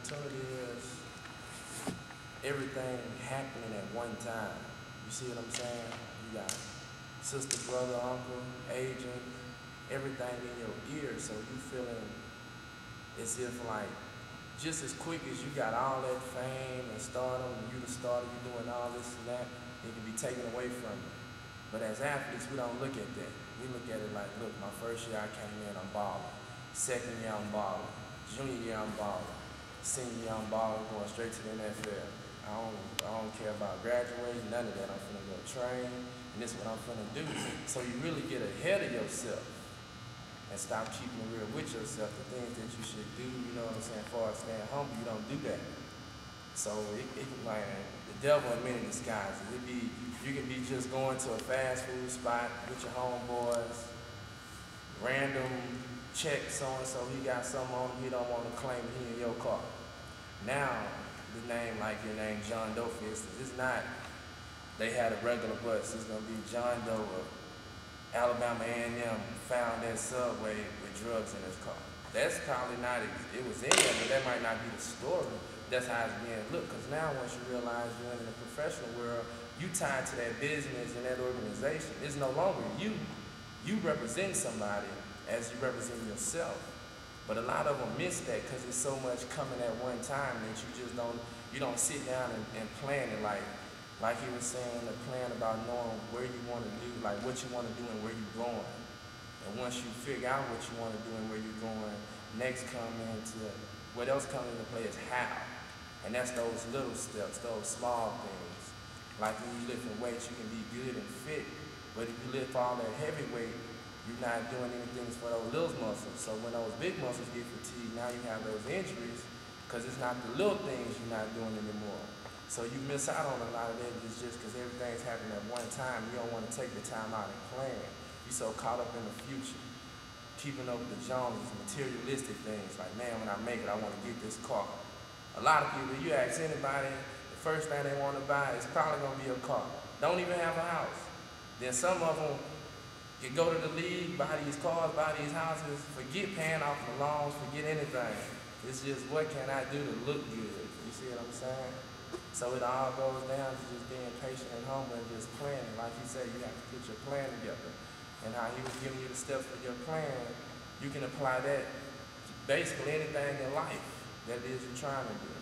opportunity is everything happening at one time. You see what I'm saying? You got sister, brother, uncle, agent, everything in your ear, so you feeling as if like just as quick as you got all that fame and stardom, and you the starter, you doing all this and that, it can be taken away from you. But as athletes, we don't look at that. We look at it like, look, my first year I came in, I'm balling. Second year I'm balling. Junior year I'm balling. Senior year I'm balling, going straight to the NFL. I don't care about graduating, none of that. I'm finna go train, and this is what I'm finna do. So you really get ahead of yourself and stop keeping it real with yourself. The things that you should do, you know what I'm saying, as far as staying humble, you don't do that. So it can like the devil in many disguises. You can be just going to a fast food spot with your homeboys, random check so-and-so, he got something on him, he don't want to claim it, he in your car. Now, the name like your name, John Doe, for instance, it's not, they had a regular bus, it's gonna be John Doe or Alabama A&M found that Subway with drugs in his car. That's probably not, it was in there, but that might not be the story. That's how it's being looked, because now once you realize you're in the professional world, you tied to that business and that organization. It's no longer you. You represent somebody as you represent yourself. But a lot of them miss that because it's so much coming at one time that you don't sit down and plan it like he was saying, the plan about knowing where you want to do, like what you want to do and where you're going. And once you figure out what you want to do and where you're going, next what else comes into play is how. And that's those little steps, those small things. Like when you lifting weights, you can be good and fit, but if you lift all that heavy weight, you're not doing anything for those little muscles. So when those big muscles get fatigued, now you have those injuries because it's not the little things you're not doing anymore. So you miss out on a lot of that just because everything's happening at one time. You don't want to take the time out and plan. You're so caught up in the future, keeping up with the Joneses, materialistic things. Like, man, when I make it, I want to get this car. A lot of people, you ask anybody, the first thing they want to buy is probably going to be a car. Don't even have a house. Then some of them can go to the league, buy these cars, buy these houses, forget paying off the loans, forget anything. It's just, what can I do to look good? You see what I'm saying? So it all goes down to just being patient and humble and just planning. Like you said, you have to put your plan together. And how he was giving you the steps for your plan, you can apply that to basically anything in life that it is you're trying to do.